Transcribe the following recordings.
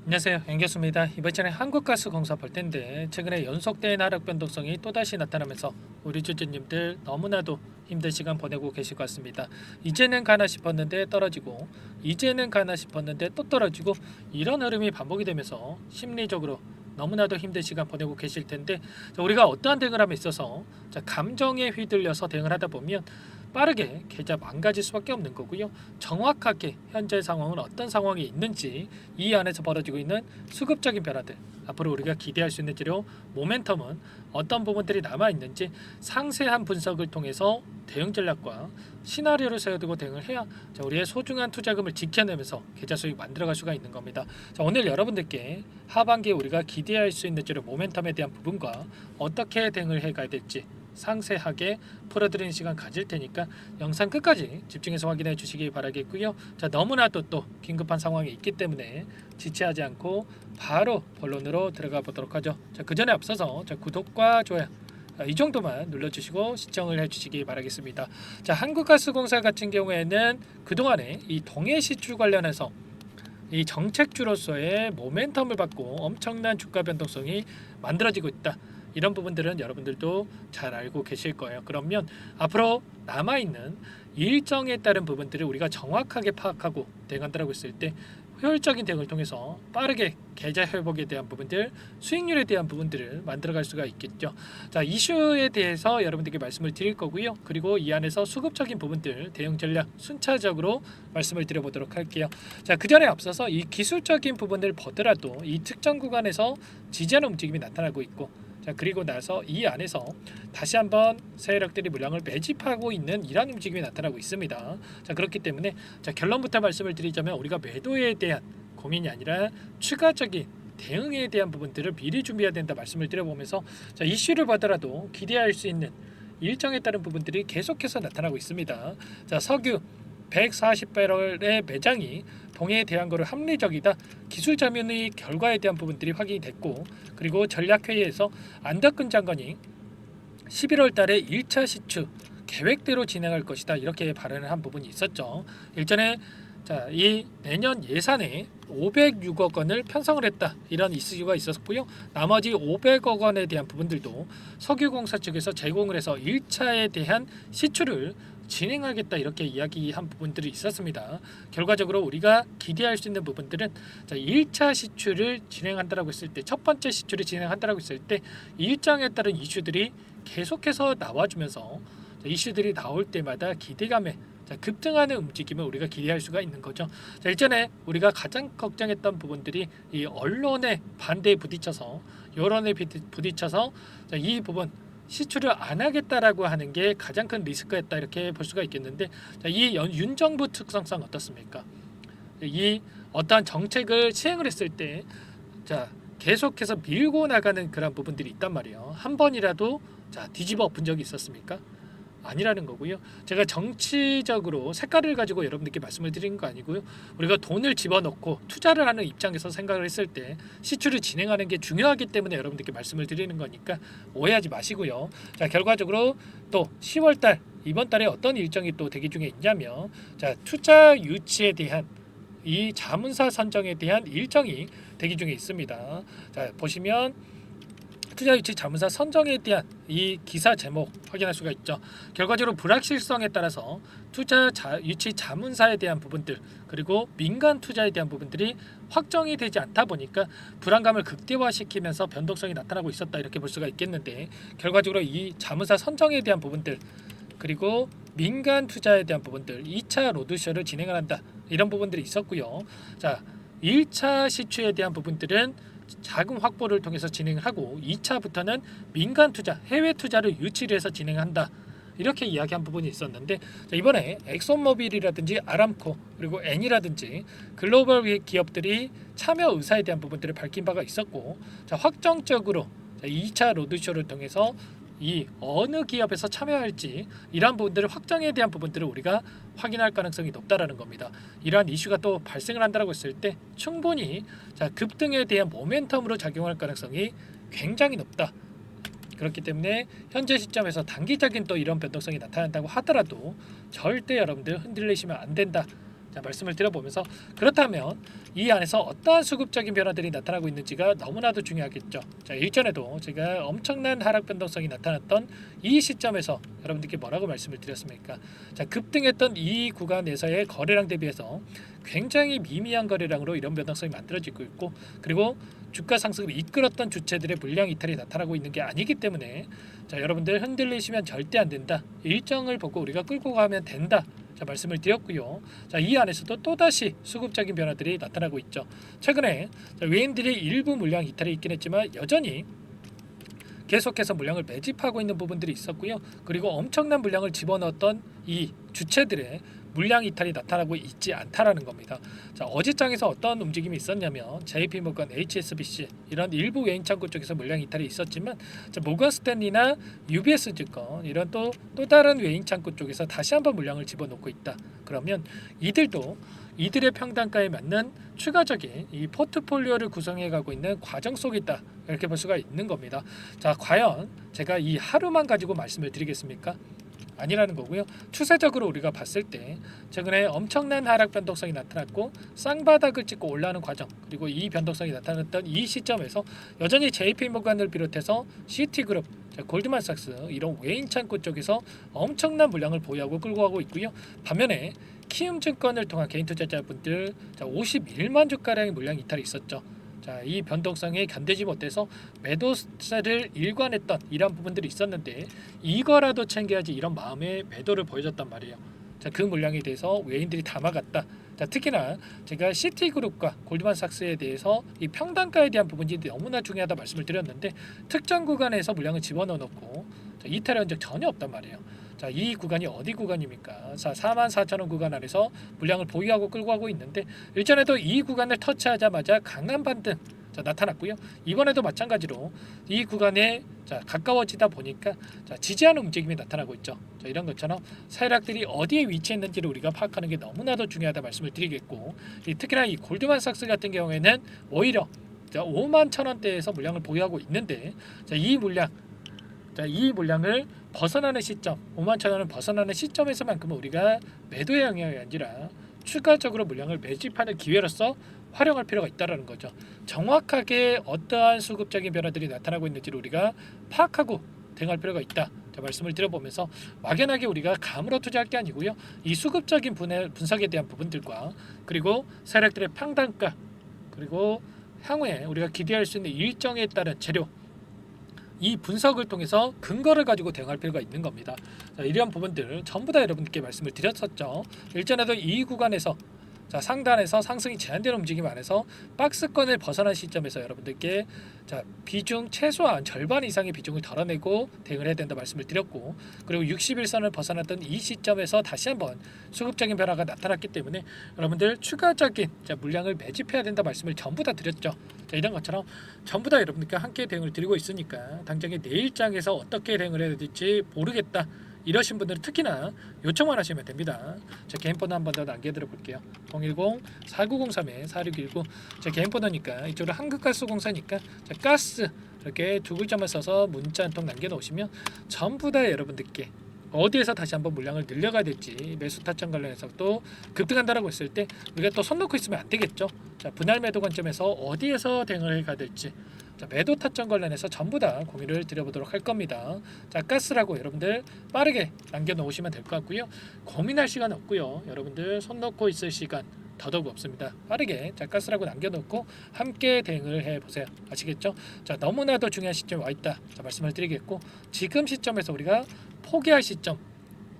안녕하세요, 앵교수입니다. 이번 전에 한국가스공사 볼 텐데 최근에 연속된 하락 변동성이 또다시 나타나면서 우리 주주님들 너무나도 힘든 시간 보내고 계실 것 같습니다. 이제는 가나 싶었는데 떨어지고 이제는 가나 싶었는데 또 떨어지고 이런 흐름이 반복이 되면서 심리적으로 너무나도 힘든 시간 보내고 계실 텐데, 우리가 어떠한 대응을 함에 있어서 감정에 휘둘려서 대응을 하다 보면 빠르게 계좌 망가질 수밖에 없는 거고요. 정확하게 현재 상황은 어떤 상황이 있는지, 이 안에서 벌어지고 있는 수급적인 변화들, 앞으로 우리가 기대할 수 있는 지료 모멘텀은 어떤 부분들이 남아 있는지 상세한 분석을 통해서 대응 전략과 시나리오를 세워두고 대응을 해야 우리의 소중한 투자금을 지켜내면서 계좌 수익 만들어갈 수가 있는 겁니다. 오늘 여러분들께 하반기에 우리가 기대할 수 있는 지료 모멘텀에 대한 부분과 어떻게 대응을 해가야 될지 상세하게 풀어드리는 시간 가질 테니까 영상 끝까지 집중해서 확인해 주시기 바라겠고요. 너무나도 또 긴급한 상황이 있기 때문에 지체하지 않고 바로 본론으로 들어가 보도록 하죠. 그 전에 앞서서 구독과 좋아요 이 정도만 눌러주시고 시청을 해주시기 바라겠습니다. 한국가스공사 같은 경우에는 그동안에 이 동해 시추 관련해서 이 정책주로서의 모멘텀을 받고 엄청난 주가 변동성이 만들어지고 있다. 이런 부분들은 여러분들도 잘 알고 계실 거예요. 그러면 앞으로 남아있는 일정에 따른 부분들을 우리가 정확하게 파악하고 대응한다고 했을 때 효율적인 대응을 통해서 빠르게 계좌 회복에 대한 부분들, 수익률에 대한 부분들을 만들어갈 수가 있겠죠. 이슈에 대해서 여러분들께 말씀을 드릴 거고요. 그리고 이 안에서 수급적인 부분들, 대응 전략 순차적으로 말씀을 드려보도록 할게요. 그 전에 앞서서 이 기술적인 부분을 보더라도 이 특정 구간에서 지지하는 움직임이 나타나고 있고, 그리고 나서 이 안에서 다시 한번 세력들이 물량을 매집하고 있는 이런 움직임이 나타나고 있습니다. 그렇기 때문에 결론부터 말씀을 드리자면 우리가 매도에 대한 고민이 아니라 추가적인 대응에 대한 부분들을 미리 준비해야 된다 말씀을 드려보면서 이슈를 보더라도 기대할 수 있는 일정에 따른 부분들이 계속해서 나타나고 있습니다. 석유 140배럴의 매장이 동해 대한거로 합리적이다. 기술 자문의 결과에 대한 부분들이 확인이 됐고, 그리고 전략회의에서 안덕근 장관이 11월 달에 1차 시추 계획대로 진행할 것이다. 이렇게 발언을 한 부분이 있었죠. 일전에 이 내년 예산에 506억 원을 편성을 했다. 이런 이슈가 있었고요. 나머지 500억 원에 대한 부분들도 석유공사 측에서 제공을 해서 1차에 대한 시추를 진행하겠다 이렇게 이야기한 부분들이 있었습니다. 결과적으로 우리가 기대할 수 있는 부분들은 1차 시추를 진행한다라고 했을 때, 첫 번째 시추를 진행한다라고 했을 때 일정에 따른 이슈들이 계속해서 나와주면서 이슈들이 나올 때마다 기대감에 급등하는 움직임을 우리가 기대할 수가 있는 거죠. 일전에 우리가 가장 걱정했던 부분들이 이 언론의 반대에 부딪혀서, 여론에 부딪혀서 이 부분 시추를 안 하겠다라고 하는 게 가장 큰 리스크였다 이렇게 볼 수가 있겠는데, 이 윤 정부 특성상 어떻습니까? 이 어떠한 정책을 시행을 했을 때 계속해서 밀고 나가는 그런 부분들이 있단 말이에요. 한 번이라도 뒤집어 엎은 적이 있었습니까? 아니라는 거고요. 제가 정치적으로 색깔을 가지고 여러분들께 말씀을 드리는 거 아니고요. 우리가 돈을 집어넣고 투자를 하는 입장에서 생각을 했을 때 시추를 진행하는 게 중요하기 때문에 여러분들께 말씀을 드리는 거니까 오해하지 마시고요. 결과적으로 또 10월달 이번 달에 어떤 일정이 또 대기 중에 있냐면 투자 유치에 대한 이 자문사 선정에 대한 일정이 대기 중에 있습니다. 보시면 투자유치 자문사 선정에 대한 이 기사 제목 확인할 수가 있죠. 결과적으로 불확실성에 따라서 유치 자문사에 대한 부분들, 그리고 민간 투자에 대한 부분들이 확정이 되지 않다 보니까 불안감을 극대화시키면서 변동성이 나타나고 있었다 이렇게 볼 수가 있겠는데, 결과적으로 이 자문사 선정에 대한 부분들, 그리고 민간 투자에 대한 부분들 2차 로드쇼를 진행을 한다 이런 부분들이 있었고요. 1차 시추에 대한 부분들은 자금 확보를 통해서 진행을 하고, 2차부터는 민간 투자, 해외 투자를 유치를 해서 진행한다 이렇게 이야기한 부분이 있었는데, 이번에 엑손모빌이라든지 아람코, 그리고 엔이라든지 글로벌 기업들이 참여 의사에 대한 부분들을 밝힌 바가 있었고, 확정적으로 2차 로드쇼를 통해서 이 어느 기업에서 참여할지 이러한 부분들을 확정에 대한 부분들을 우리가 확인할 가능성이 높다라는 겁니다. 이러한 이슈가 또 발생을 한다고 했을 때 충분히 급등에 대한 모멘텀으로 작용할 가능성이 굉장히 높다. 그렇기 때문에 현재 시점에서 단기적인 또 이런 변동성이 나타난다고 하더라도 절대 여러분들 흔들리시면 안 된다. 자, 말씀을 드려보면서 그렇다면 이 안에서 어떠한 수급적인 변화들이 나타나고 있는지가 너무나도 중요하겠죠. 자, 일전에도 제가 엄청난 하락 변동성이 나타났던 이 시점에서 여러분들께 뭐라고 말씀을 드렸습니까? 자, 급등했던 이 구간에서의 거래량 대비해서 굉장히 미미한 거래량으로 이런 변동성이 만들어지고 있고, 그리고 주가 상승을 이끌었던 주체들의 물량 이탈이 나타나고 있는 게 아니기 때문에 자, 여러분들 흔들리시면 절대 안 된다. 일정을 보고 우리가 끌고 가면 된다. 자, 말씀을 드렸고요. 자, 이 안에서도 또다시 수급적인 변화들이 나타나고 있죠. 최근에 외인들이 일부 물량 이탈이 있긴 했지만 여전히 계속해서 물량을 매집하고 있는 부분들이 있었고요. 그리고 엄청난 물량을 집어넣었던 이 주체들의 물량 이탈이 나타나고 있지 않다라는 겁니다. 자, 어제장에서 어떤 움직임이 있었냐면 JP모건, HSBC 이런 일부 외인 창구 쪽에서 물량 이탈이 있었지만 자, 모건스탠리나 UBS 증권 이런 또 다른 외인 창구 쪽에서 다시 한번 물량을 집어넣고 있다. 그러면 이들도 이들의 평단가에 맞는 추가적인 이 포트폴리오를 구성해 가고 있는 과정 속에 있다. 이렇게 볼 수가 있는 겁니다. 자, 과연 제가 이 하루만 가지고 말씀을 드리겠습니까? 아니라는 거고요. 추세적으로 우리가 봤을 때 최근에 엄청난 하락 변동성이 나타났고 쌍바닥을 찍고 올라오는 과정, 그리고 이 변동성이 나타났던 이 시점에서 여전히 JP모건을 비롯해서 시티그룹, 골드만삭스 이런 외인 창구 쪽에서 엄청난 물량을 보유하고 끌고 가고 있고요. 반면에 키움증권을 통한 개인 투자자분들 51만 주가량의 물량 이탈이 있었죠. 자, 이 변동성에 견디지 못해서 매도세를 일관했던 이런 부분들이 있었는데 이거라도 챙겨야지 이런 마음의 매도를 보여줬단 말이에요. 자, 그 물량에 대해서 외인들이 다 막았다. 자, 특히나 제가 시티그룹과 골드만삭스에 대해서 이 평단가에 대한 부분이 너무나 중요하다 말씀을 드렸는데 특정 구간에서 물량을 집어넣어 놓고 이탈의 흔적 전혀 없단 말이에요. 자, 이 구간이 어디 구간입니까? 자, 44,000원 구간 안에서 물량을 보유하고 끌고 가고 있는데 일전에도 이 구간을 터치하자마자 강한 반등 나타났고요. 이번에도 마찬가지로 이 구간에 가까워지다 보니까 지지하는 움직임이 나타나고 있죠. 자, 이런 것처럼 세력들이 어디에 위치했는지를 우리가 파악하는 게 너무나도 중요하다 말씀을 드리겠고, 특히나 이 골드만삭스 같은 경우에는 오히려 51,000원대에서 물량을 보유하고 있는데 이 물량을 벗어나는 시점, 51,000원을 벗어나는 시점에서만큼은 우리가 매도의 영역이 아니라 추가적으로 물량을 매집하는 기회로서 활용할 필요가 있다는 거죠. 정확하게 어떠한 수급적인 변화들이 나타나고 있는지를 우리가 파악하고 대응할 필요가 있다. 자, 말씀을 드려보면서 막연하게 우리가 감으로 투자할 게 아니고요. 이 수급적인 분석에 대한 부분들과 그리고 세력들의 평단가, 그리고 향후에 우리가 기대할 수 있는 일정에 따른 재료, 이 분석을 통해서 근거를 가지고 대응할 필요가 있는 겁니다. 자, 이러한 부분들 전부 다 여러분께 말씀을 드렸었죠. 일전에도 이 구간에서 상단에서 상승이 제한되는 움직임 안에서 박스권을 벗어난 시점에서 여러분들께 비중 최소한 절반 이상의 비중을 덜어내고 대응을 해야 된다 말씀을 드렸고, 그리고 61선을 벗어났던 이 시점에서 다시 한번 수급적인 변화가 나타났기 때문에 여러분들 추가적인 물량을 매집해야 된다 말씀을 전부 다 드렸죠. 이런 것처럼 전부 다 여러분들께 함께 대응을 드리고 있으니까 당장에 내일장에서 어떻게 대응을 해야 될지 모르겠다 이러신 분들은 특히나 요청만 하시면 됩니다. 제 개인 번호 한 번 더 남겨드려 볼게요. 010-4903-4619. 제 개인 번호니까 이쪽으로 한국가스공사니까 가스 이렇게 두 글자만 써서 문자 한 통 남겨놓으시면 전부 다 여러분들께 어디에서 다시 한번 물량을 늘려가야 될지, 매수 타점 관련해서 또 급등한다라고 했을 때 우리가 또 손 놓고 있으면 안 되겠죠. 분할 매도 관점에서 어디에서 대응을 해가야 될지, 매도 타점 관련해서 전부 다 공유를 드려보도록 할 겁니다. 가스라고 여러분들 빠르게 남겨놓으시면 될 것 같고요. 고민할 시간 없고요. 여러분들 손 놓고 있을 시간 더더욱 없습니다. 빠르게 가스라고 남겨놓고 함께 대응을 해보세요. 아시겠죠? 너무나도 중요한 시점에 와있다 말씀을 드리겠고, 지금 시점에서 우리가 포기할 시점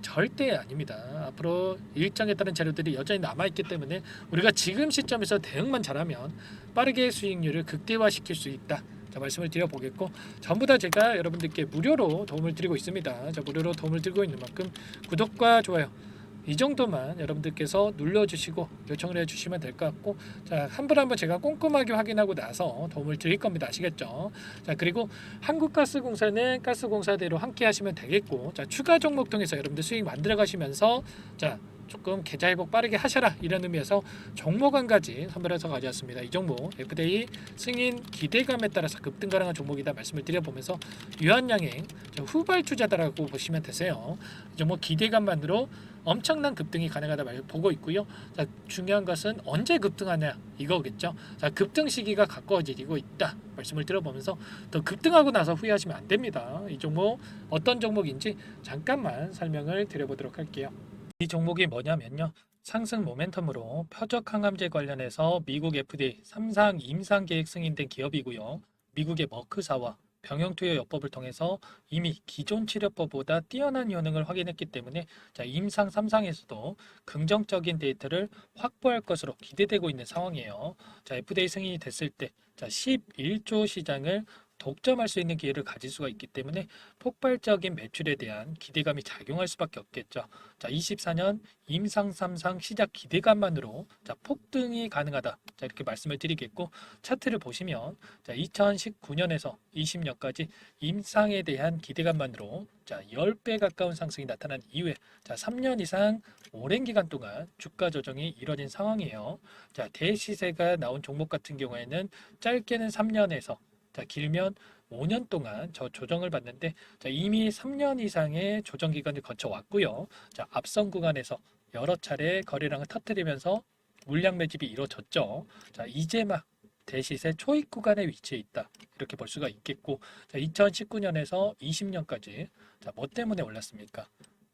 절대 아닙니다. 앞으로 일정에 따른 자료들이 여전히 남아있기 때문에 우리가 지금 시점에서 대응만 잘하면 빠르게 수익률을 극대화시킬 수 있다. 말씀을 드려보겠고, 전부 다 제가 여러분들께 무료로 도움을 드리고 있습니다. 무료로 도움을 드리고 있는 만큼 구독과 좋아요 이 정도만 여러분들께서 눌러주시고 요청을 해주시면 될 것 같고, 한 분 한 분 제가 꼼꼼하게 확인하고 나서 도움을 드릴 겁니다. 아시겠죠? 그리고 한국가스공사는 가스공사대로 함께 하시면 되겠고, 추가 종목 통해서 여러분들 수익 만들어 가시면서 조금 계좌 회복 빠르게 하셔라 이런 의미에서 종목 한 가지 선별해서 가져왔습니다. 이 종목 FDA 승인 기대감에 따라서 급등 가능한 종목이다 말씀을 드려보면서 유한양행 후발 투자다라고 보시면 되세요. 이 종목 기대감만으로 엄청난 급등이 가능하다 말 보고 있고요. 자, 중요한 것은 언제 급등하냐 이거겠죠. 자, 급등 시기가 가까워지고 있다 말씀을 들어보면서 더 급등하고 나서 후회하시면 안 됩니다. 이 종목 어떤 종목인지 잠깐만 설명을 드려보도록 할게요. 이 종목이 뭐냐면요. 상승 모멘텀으로 표적 항암제 관련해서 미국 FDA 3상 임상 계획 승인된 기업이고요. 미국의 머크사와 병용투여요법을 통해서 이미 기존 치료법보다 뛰어난 효능을 확인했기 때문에 자, 임상 3상에서도 긍정적인 데이터를 확보할 것으로 기대되고 있는 상황이에요. 자, FDA 승인이 됐을 때 자, 11조 시장을 독점할 수 있는 기회를 가질 수가 있기 때문에 폭발적인 매출에 대한 기대감이 작용할 수밖에 없겠죠. 자, 24년 임상 3상 시작 기대감만으로 자, 폭등이 가능하다. 자, 이렇게 말씀을 드리겠고 차트를 보시면 자, 2019년에서 20년까지 임상에 대한 기대감만으로 자, 10배 가까운 상승이 나타난 이후에 자, 3년 이상 오랜 기간 동안 주가 조정이 이뤄진 상황이에요. 자, 대시세가 나온 종목 같은 경우에는 짧게는 3년에서 자, 길면 5년 동안 저 조정을 받는데 자, 이미 3년 이상의 조정 기간을 거쳐 왔고요. 자, 앞선 구간에서 여러 차례 거래량을 터뜨리면서 물량 매집이 이루어졌죠. 자, 이제 막 대시세 초입 구간에 위치해 있다. 이렇게 볼 수가 있겠고, 자, 2019년에서 20년까지 자, 뭐 때문에 올랐습니까?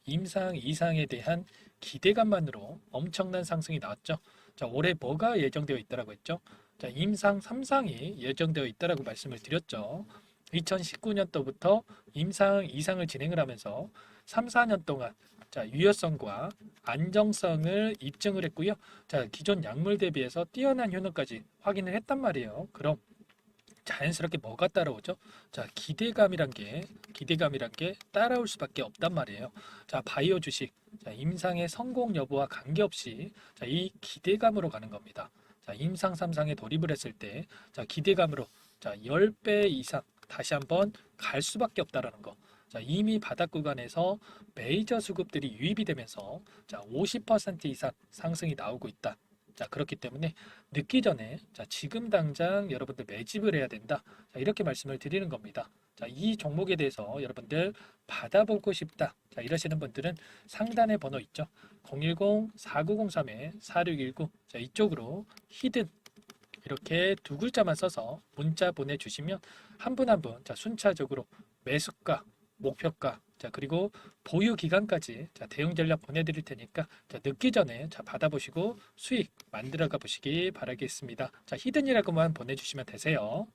임상 이상에 대한 기대감만으로 엄청난 상승이 나왔죠. 자, 올해 뭐가 예정되어 있다라고 했죠? 자, 임상 3상이 예정되어 있다라고 말씀을 드렸죠. 2019년도부터 임상 2상을 진행을 하면서 3, 4년 동안 자, 유효성과 안정성을 입증을 했고요. 자, 기존 약물 대비해서 뛰어난 효능까지 확인을 했단 말이에요. 그럼 자연스럽게 뭐가 따라오죠? 자, 기대감이란 게 따라올 수밖에 없단 말이에요. 자, 바이오 주식, 자, 임상의 성공 여부와 관계없이 자, 이 기대감으로 가는 겁니다. 자, 임상 3상에 돌입을 했을 때, 자, 기대감으로 자, 10배 이상 다시 한번 갈 수밖에 없다라는 거. 자, 이미 바닥 구간에서 메이저 수급들이 유입이 되면서 자, 50% 이상 상승이 나오고 있다. 자, 그렇기 때문에 늦기 전에 자, 지금 당장 여러분들 매집을 해야 된다. 자, 이렇게 말씀을 드리는 겁니다. 자, 이 종목에 대해서 여러분들 받아보고 싶다. 자, 이러시는 분들은 상단에 번호 있죠. 010-4903-4619. 자, 이쪽으로 히든 이렇게 두 글자만 써서 문자 보내주시면 한 분 한 분 자, 순차적으로 매수가, 목표가, 자, 그리고 보유 기간까지 자, 대응 전략 보내드릴 테니까 자, 늦기 전에 자, 받아보시고 수익 만들어가 보시기 바라겠습니다. 자, 히든이라고만 보내주시면 되세요.